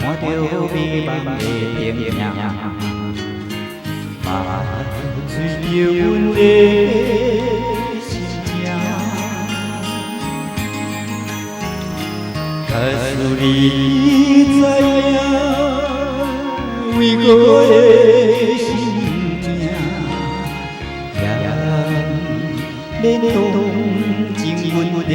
看着美梦的灯影，把吹着阮的心情。假使你知影，为我的心情，也免同情阮的命。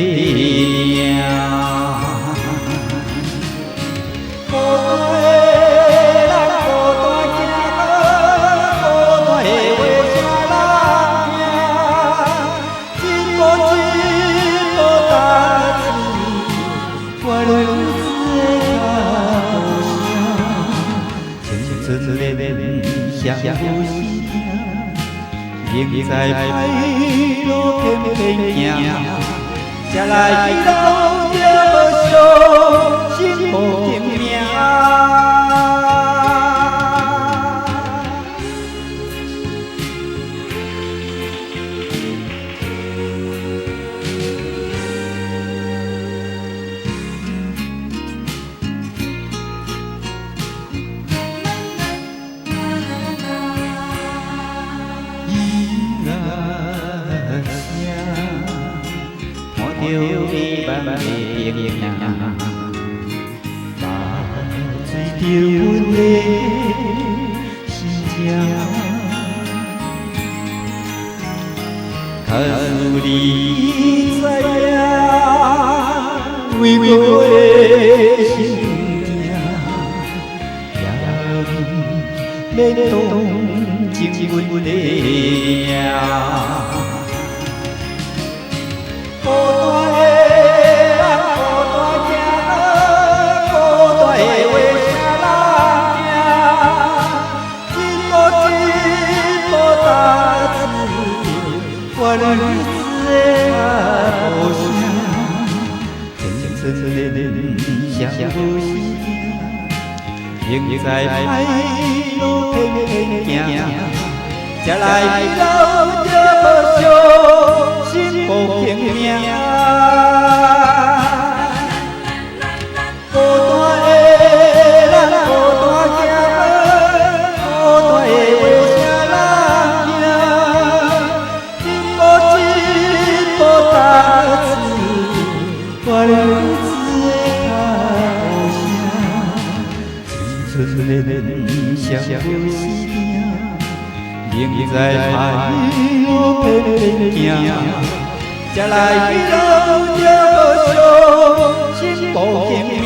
相思仍在歹路偏偏行，才来去老着无惜，幸福拼命。看着美梦的灯影，把吹着阮的心情。假使你知影，为我的心情，也免同情阮的命。孤单的人，孤单行，孤单的话啥人听？一步一步踏出，我日子的故乡，真真烈烈相无心，仍在歹路偏偏行，才来去老着无惜，幸福拼命。孤单的人，孤单行，孤单的话啥人听？一步一步踏出，我日子的故乡，真真烈烈相无心。仍在歹路偏偏行，才来去老着无惜，幸福拼命。